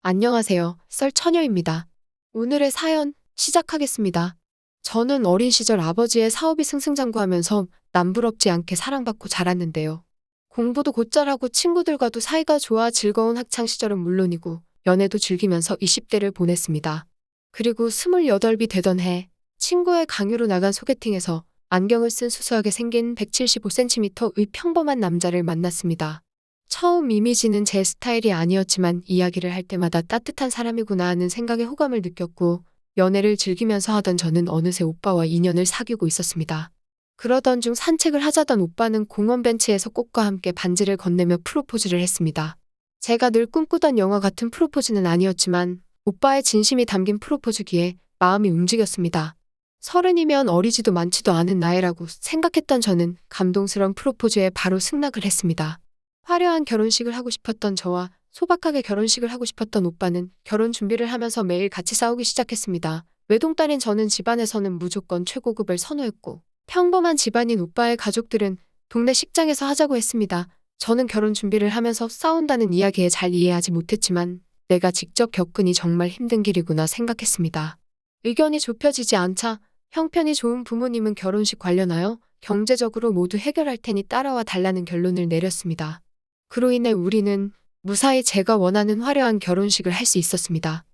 안녕하세요. 썰처녀입니다. 오늘의 사연 시작하겠습니다. 저는 어린 시절 아버지의 사업이 승승장구하면서 남부럽지 않게 사랑받고 자랐는데요. 공부도 곧잘하고 친구들과도 사이가 좋아 즐거운 학창 시절은 물론이고 연애도 즐기면서 20대를 보냈습니다. 그리고 28이 되던 해 친구의 강요로 나간 소개팅에서 안경을 쓴 수수하게 생긴 175cm의 평범한 남자를 만났습니다. 처음 이미지는 제 스타일이 아니었지만 이야기를 할 때마다 따뜻한 사람이구나 하는 생각에 호감을 느꼈고 연애를 즐기면서 하던 저는 어느새 오빠와 인연을 사귀고 있었습니다. 그러던 중 산책을 하자던 오빠는 공원 벤치에서 꽃과 함께 반지를 건네며 프로포즈를 했습니다. 제가 늘 꿈꾸던 영화 같은 프로포즈는 아니었지만 오빠의 진심이 담긴 프로포즈기에 마음이 움직였습니다. 30이면 어리지도 많지도 않은 나이라고 생각했던 저는 감동스러운 프로포즈에 바로 승낙을 했습니다. 화려한 결혼식을 하고 싶었던 저와 소박하게 결혼식을 하고 싶었던 오빠는 결혼 준비를 하면서 매일 같이 싸우기 시작했습니다. 외동딸인 저는 집안에서는 무조건 최고급을 선호했고 평범한 집안인 오빠의 가족들은 동네 식장에서 하자고 했습니다. 저는 결혼 준비를 하면서 싸운다는 이야기에 잘 이해하지 못했지만 내가 직접 겪으니 정말 힘든 길이구나 생각했습니다. 의견이 좁혀지지 않자 형편이 좋은 부모님은 결혼식 관련하여 경제적으로 모두 해결할 테니 따라와 달라는 결론을 내렸습니다. 그로 인해 우리는 무사히 제가 원하는 화려한 결혼식을 할 수 있었습니다.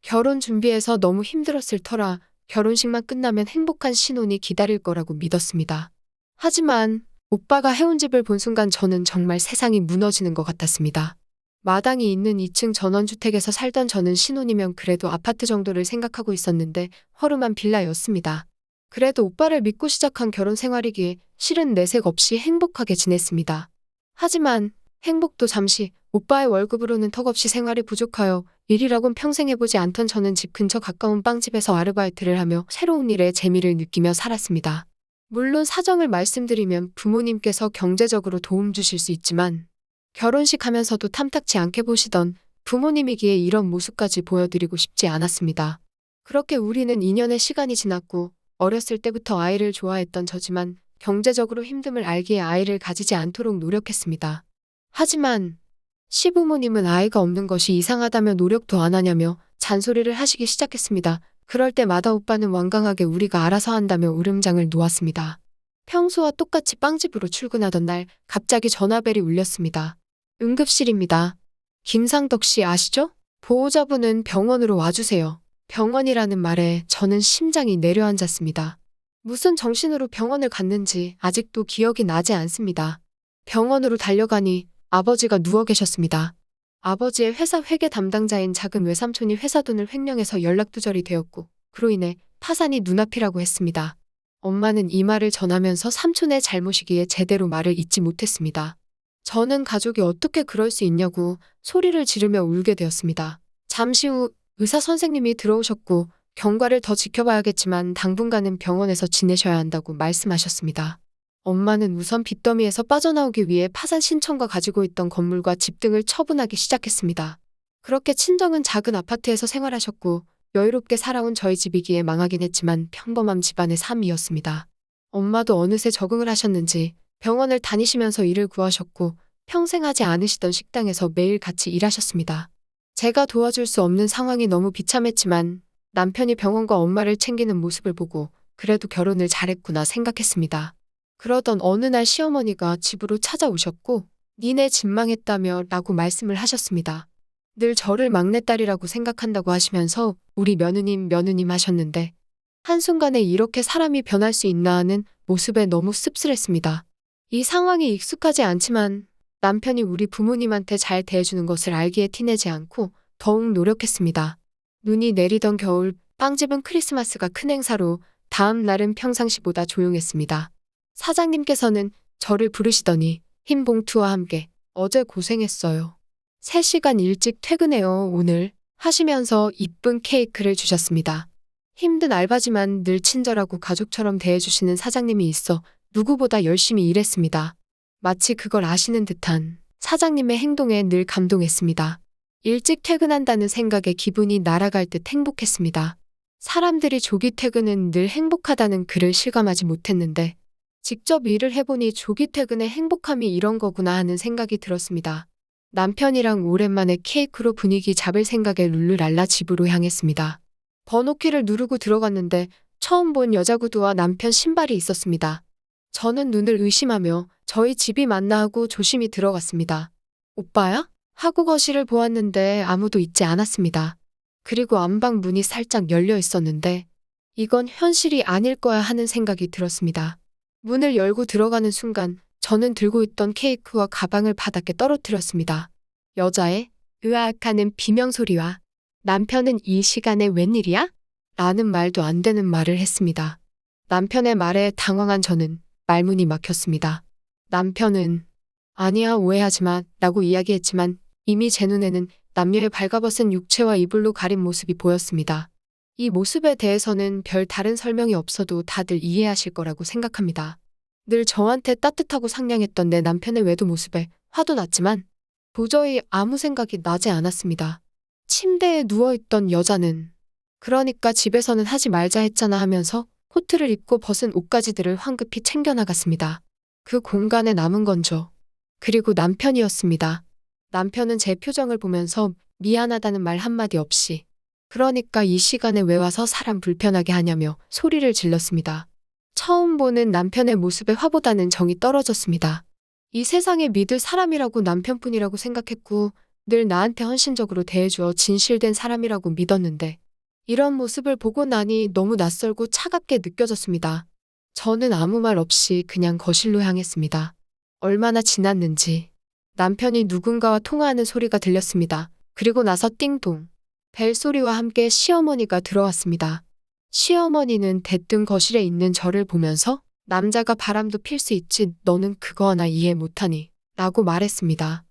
결혼 준비에서 너무 힘들었을 터라 결혼식만 끝나면 행복한 신혼이 기다릴 거라고 믿었습니다. 하지만 오빠가 해온 집을 본 순간 저는 정말 세상이 무너지는 것 같았습니다. 마당이 있는 2층 전원주택에서 살던 저는 신혼이면 그래도 아파트 정도를 생각하고 있었는데 허름한 빌라였습니다. 그래도 오빠를 믿고 시작한 결혼 생활이기에 실은 내색 없이 행복하게 지냈습니다. 하지만 행복도 잠시, 오빠의 월급으로는 턱없이 생활이 부족하여 일이라곤 평생 해보지 않던 저는 집 근처 가까운 빵집에서 아르바이트를 하며 새로운 일에 재미를 느끼며 살았습니다. 물론 사정을 말씀드리면 부모님께서 경제적으로 도움 주실 수 있지만 결혼식 하면서도 탐탁치 않게 보시던 부모님이기에 이런 모습까지 보여드리고 싶지 않았습니다. 그렇게 우리는 2년의 시간이 지났고 어렸을 때부터 아이를 좋아했던 저지만 경제적으로 힘듦을 알기에 아이를 가지지 않도록 노력했습니다. 하지만 시부모님은 아이가 없는 것이 이상하다며 노력도 안 하냐며 잔소리를 하시기 시작했습니다. 그럴 때마다 오빠는 완강하게 우리가 알아서 한다며 울음장을 놓았습니다. 평소와 똑같이 빵집으로 출근하던 날 갑자기 전화벨이 울렸습니다. 응급실입니다. 김상덕 씨 아시죠? 보호자분은 병원으로 와주세요. 병원이라는 말에 저는 심장이 내려앉았습니다. 무슨 정신으로 병원을 갔는지 아직도 기억이 나지 않습니다. 병원으로 달려가니 아버지가 누워 계셨습니다. 아버지의 회사 회계 담당자인 작은 외삼촌이 회사 돈을 횡령해서 연락두절이 되었고 그로 인해 파산이 눈앞이라고 했습니다. 엄마는 이 말을 전하면서 삼촌의 잘못이기에 제대로 말을 잇지 못했습니다. 저는 가족이 어떻게 그럴 수 있냐고 소리를 지르며 울게 되었습니다. 잠시 후 의사 선생님이 들어오셨고 경과를 더 지켜봐야겠지만 당분간은 병원에서 지내셔야 한다고 말씀하셨습니다. 엄마는 우선 빚더미에서 빠져나오기 위해 파산 신청과 가지고 있던 건물과 집 등을 처분하기 시작했습니다. 그렇게 친정은 작은 아파트에서 생활하셨고 여유롭게 살아온 저희 집이기에 망하긴 했지만 평범한 집안의 삶이었습니다. 엄마도 어느새 적응을 하셨는지 병원을 다니시면서 일을 구하셨고 평생 하지 않으시던 식당에서 매일 같이 일하셨습니다. 제가 도와줄 수 없는 상황이 너무 비참했지만 남편이 병원과 엄마를 챙기는 모습을 보고 그래도 결혼을 잘했구나 생각했습니다. 그러던 어느 날 시어머니가 집으로 찾아오셨고 니네 집 망했다며 라고 말씀을 하셨습니다. 늘 저를 막내딸이라고 생각한다고 하시면서 우리 며느님 하셨는데 한순간에 이렇게 사람이 변할 수 있나 하는 모습에 너무 씁쓸했습니다. 이 상황이 익숙하지 않지만 남편이 우리 부모님한테 잘 대해주는 것을 알기에 티내지 않고 더욱 노력했습니다. 눈이 내리던 겨울 빵집은 크리스마스가 큰 행사로 다음 날은 평상시보다 조용했습니다. 사장님께서는 저를 부르시더니 흰 봉투와 함께 어제 고생했어요. 3시간 일찍 퇴근해요 오늘 하시면서 이쁜 케이크를 주셨습니다. 힘든 알바지만 늘 친절하고 가족처럼 대해주시는 사장님이 있어 누구보다 열심히 일했습니다. 마치 그걸 아시는 듯한 사장님의 행동에 늘 감동했습니다. 일찍 퇴근한다는 생각에 기분이 날아갈 듯 행복했습니다. 사람들이 조기 퇴근은 늘 행복하다는 글을 실감하지 못했는데 직접 일을 해보니 조기 퇴근의 행복함이 이런 거구나 하는 생각이 들었습니다. 남편이랑 오랜만에 케이크로 분위기 잡을 생각에 룰루랄라 집으로 향했습니다. 번호키를 누르고 들어갔는데 처음 본 여자 구두와 남편 신발이 있었습니다. 저는 눈을 의심하며 저희 집이 맞나 하고 조심히 들어갔습니다. 오빠야? 하고 거실을 보았는데 아무도 있지 않았습니다. 그리고 안방 문이 살짝 열려 있었는데 이건 현실이 아닐 거야 하는 생각이 들었습니다. 문을 열고 들어가는 순간 저는 들고 있던 케이크와 가방을 바닥에 떨어뜨렸습니다. 여자의 으악하는 비명소리와 남편은 이 시간에 웬일이야? 라는 말도 안 되는 말을 했습니다. 남편의 말에 당황한 저는 말문이 막혔습니다. 남편은 아니야 오해하지 마 라고 이야기했지만 이미 제 눈에는 남녀의 발가벗은 육체와 이불로 가린 모습이 보였습니다. 이 모습에 대해서는 별 다른 설명이 없어도 다들 이해하실 거라고 생각합니다. 늘 저한테 따뜻하고 상냥했던 내 남편의 외도 모습에 화도 났지만 도저히 아무 생각이 나지 않았습니다. 침대에 누워있던 여자는 그러니까 집에서는 하지 말자 했잖아 하면서 코트를 입고 벗은 옷가지들을 황급히 챙겨나갔습니다. 그 공간에 남은 건 저, 그리고 남편이었습니다. 남편은 제 표정을 보면서 미안하다는 말 한마디 없이 그러니까 이 시간에 왜 와서 사람 불편하게 하냐며 소리를 질렀습니다. 처음 보는 남편의 모습에 화보다는 정이 떨어졌습니다. 이 세상에 믿을 사람이라고 남편뿐이라고 생각했고 늘 나한테 헌신적으로 대해주어 진실된 사람이라고 믿었는데 이런 모습을 보고 나니 너무 낯설고 차갑게 느껴졌습니다. 저는 아무 말 없이 그냥 거실로 향했습니다. 얼마나 지났는지 남편이 누군가와 통화하는 소리가 들렸습니다. 그리고 나서 띵동 벨소리와 함께 시어머니가 들어왔습니다. 시어머니는 대뜸 거실에 있는 저를 보면서 남자가 바람도 필 수 있지 너는 그거 하나 이해 못하니 라고 말했습니다.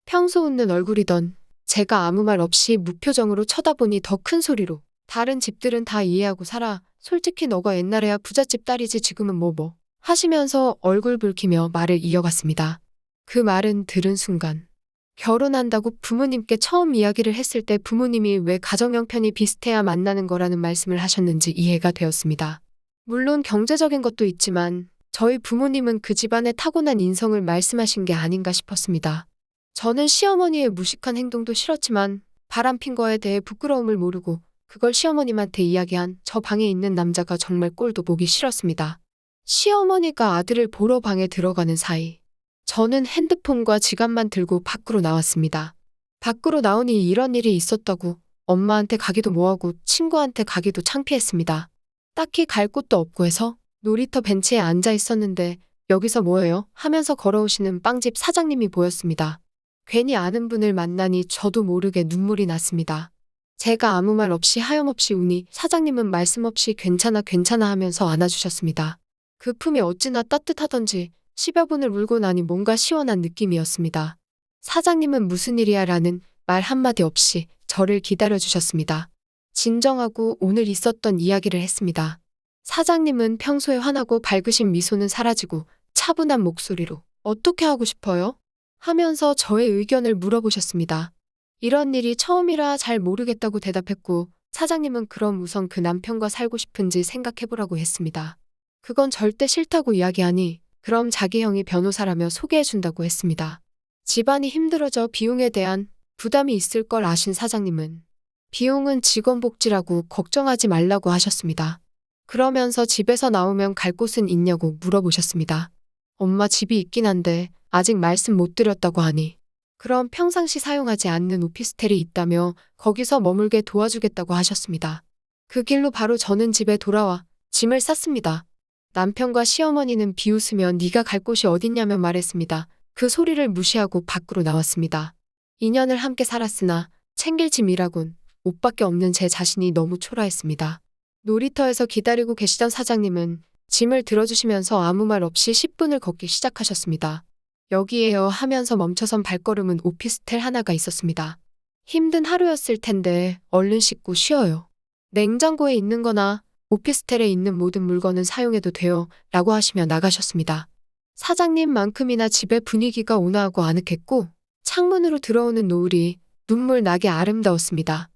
평소 웃는 얼굴이던 제가 아무 말 없이 무표정으로 쳐다보니 더 큰 소리로 다른 집들은 다 이해하고 살아. 솔직히 너가 옛날에야 부잣집 딸이지 지금은 뭐 하시면서 얼굴 붉히며 말을 이어갔습니다. 그 말은 들은 순간 결혼한다고 부모님께 처음 이야기를 했을 때 부모님이 왜 가정 형편이 비슷해야 만나는 거라는 말씀을 하셨는지 이해가 되었습니다. 물론 경제적인 것도 있지만 저희 부모님은 그 집안의 타고난 인성을 말씀하신 게 아닌가 싶었습니다. 저는 시어머니의 무식한 행동도 싫었지만 바람핀 거에 대해 부끄러움을 모르고 그걸 시어머님한테 이야기한 저 방에 있는 남자가 정말 꼴도 보기 싫었습니다. 시어머니가 아들을 보러 방에 들어가는 사이 저는 핸드폰과 지갑만 들고 밖으로 나왔습니다. 밖으로 나오니 이런 일이 있었다고 엄마한테 가기도 뭐하고 친구한테 가기도 창피했습니다. 딱히 갈 곳도 없고 해서 놀이터 벤치에 앉아 있었는데 여기서 뭐해요? 하면서 걸어오시는 빵집 사장님이 보였습니다. 괜히 아는 분을 만나니 저도 모르게 눈물이 났습니다. 제가 아무 말 없이 하염없이 우니 사장님은 말씀 없이 괜찮아 하면서 안아주셨습니다. 그 품이 어찌나 따뜻하던지 10여 분을 울고 나니 뭔가 시원한 느낌이었습니다. 사장님은 무슨 일이야 라는 말 한마디 없이 저를 기다려주셨습니다. 진정하고 오늘 있었던 이야기를 했습니다. 사장님은 평소에 환하고 밝으신 미소는 사라지고 차분한 목소리로 어떻게 하고 싶어요? 하면서 저의 의견을 물어보셨습니다. 이런 일이 처음이라 잘 모르겠다고 대답했고 사장님은 그럼 우선 그 남편과 살고 싶은지 생각해보라고 했습니다. 그건 절대 싫다고 이야기하니 그럼 자기 형이 변호사라며 소개해준다고 했습니다. 집안이 힘들어져 비용에 대한 부담이 있을 걸 아신 사장님은 비용은 직원 복지라고 걱정하지 말라고 하셨습니다. 그러면서 집에서 나오면 갈 곳은 있냐고 물어보셨습니다. 엄마 집이 있긴 한데 아직 말씀 못 드렸다고 하니 그럼 평상시 사용하지 않는 오피스텔이 있다며 거기서 머물게 도와주겠다고 하셨습니다. 그 길로 바로 저는 집에 돌아와 짐을 쌌습니다. 남편과 시어머니는 비웃으며 네가 갈 곳이 어딨냐며 말했습니다. 그 소리를 무시하고 밖으로 나왔습니다. 2년을 함께 살았으나 챙길 짐이라곤 옷밖에 없는 제 자신이 너무 초라했습니다. 놀이터에서 기다리고 계시던 사장님은 짐을 들어주시면서 아무 말 없이 10분을 걷기 시작하셨습니다. 여기에요 하면서 멈춰선 발걸음은 오피스텔 하나가 있었습니다. 힘든 하루였을 텐데 얼른 씻고 쉬어요. 냉장고에 있는 거나 오피스텔에 있는 모든 물건은 사용해도 돼요 라고 하시며 나가셨습니다. 사장님만큼이나 집의 분위기가 온화하고 아늑했고 창문으로 들어오는 노을이 눈물 나게 아름다웠습니다.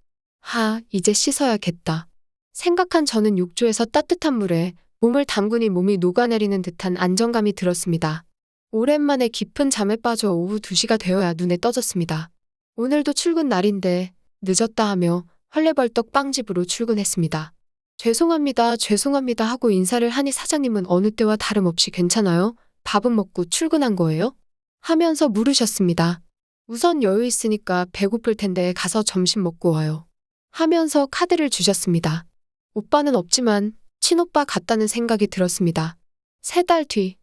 이제 씻어야겠다. 생각한 저는 욕조에서 따뜻한 물에 몸을 담그니 몸이 녹아내리는 듯한 안정감이 들었습니다. 오랜만에 깊은 잠에 빠져 오후 2시가 되어야 눈에 떠졌습니다. 오늘도 출근 날인데 늦었다 하며 헐레벌떡 빵집으로 출근했습니다. 죄송합니다, 죄송합니다 하고 인사를 하니 사장님은 어느 때와 다름없이 괜찮아요? 밥은 먹고 출근한 거예요? 하면서 물으셨습니다. 우선 여유 있으니까 배고플 텐데 가서 점심 먹고 와요. 하면서 카드를 주셨습니다. 오빠는 없지만 친오빠 같다는 생각이 들었습니다. 3달 뒤,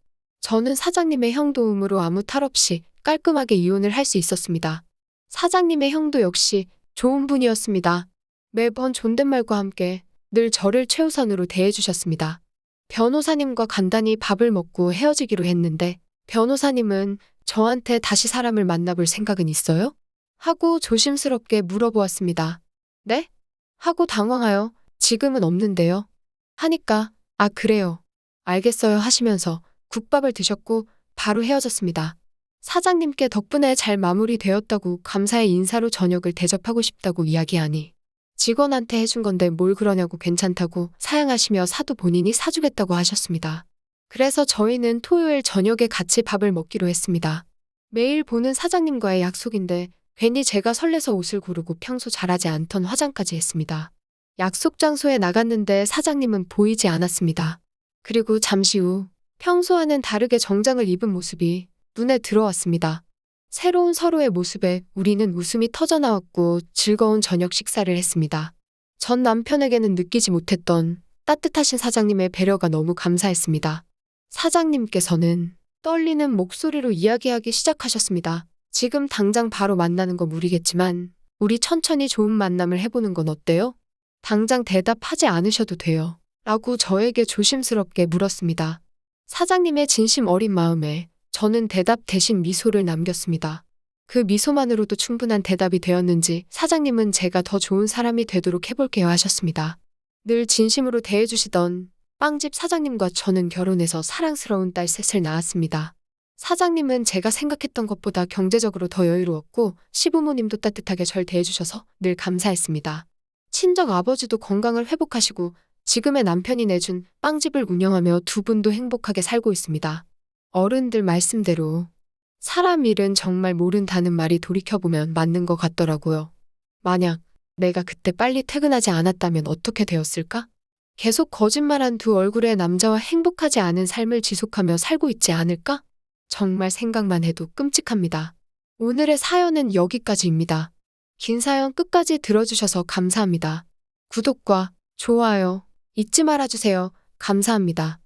저는 사장님의 형 도움으로 아무 탈 없이 깔끔하게 이혼을 할 수 있었습니다. 사장님의 형도 역시 좋은 분이었습니다. 매번 존댓말과 함께 늘 저를 최우선으로 대해주셨습니다. 변호사님과 간단히 밥을 먹고 헤어지기로 했는데 변호사님은 저한테 다시 사람을 만나볼 생각은 있어요? 하고 조심스럽게 물어보았습니다. 네? 하고 당황하여 지금은 없는데요. 하니까 아 그래요. 알겠어요 하시면서 국밥을 드셨고 바로 헤어졌습니다. 사장님께 덕분에 잘 마무리되었다고 감사의 인사로 저녁을 대접하고 싶다고 이야기하니 직원한테 해준 건데 뭘 그러냐고 괜찮다고 사양하시며 사도 본인이 사주겠다고 하셨습니다. 그래서 저희는 토요일 저녁에 같이 밥을 먹기로 했습니다. 매일 보는 사장님과의 약속인데 괜히 제가 설레서 옷을 고르고 평소 잘하지 않던 화장까지 했습니다. 약속 장소에 나갔는데 사장님은 보이지 않았습니다. 그리고 잠시 후 평소와는 다르게 정장을 입은 모습이 눈에 들어왔습니다. 새로운 서로의 모습에 우리는 웃음이 터져나왔고 즐거운 저녁 식사를 했습니다. 전 남편에게는 느끼지 못했던 따뜻하신 사장님의 배려가 너무 감사했습니다. 사장님께서는 떨리는 목소리로 이야기하기 시작하셨습니다. 지금 당장 바로 만나는 건 무리겠지만 우리 천천히 좋은 만남을 해보는 건 어때요? 당장 대답하지 않으셔도 돼요. 라고 저에게 조심스럽게 물었습니다. 사장님의 진심 어린 마음에 저는 대답 대신 미소를 남겼습니다. 그 미소만으로도 충분한 대답이 되었는지 사장님은 제가 더 좋은 사람이 되도록 해볼게요 하셨습니다. 늘 진심으로 대해주시던 빵집 사장님과 저는 결혼해서 사랑스러운 딸 셋을 낳았습니다. 사장님은 제가 생각했던 것보다 경제적으로 더 여유로웠고 시부모님도 따뜻하게 절 대해주셔서 늘 감사했습니다. 친정 아버지도 건강을 회복하시고 지금의 남편이 내준 빵집을 운영하며 두 분도 행복하게 살고 있습니다. 어른들 말씀대로 사람 일은 정말 모른다는 말이 돌이켜보면 맞는 것 같더라고요. 만약 내가 그때 빨리 퇴근하지 않았다면 어떻게 되었을까? 계속 거짓말한 두 얼굴의 남자와 행복하지 않은 삶을 지속하며 살고 있지 않을까? 정말 생각만 해도 끔찍합니다. 오늘의 사연은 여기까지입니다. 긴 사연 끝까지 들어주셔서 감사합니다. 구독과 좋아요 잊지 말아주세요. 감사합니다.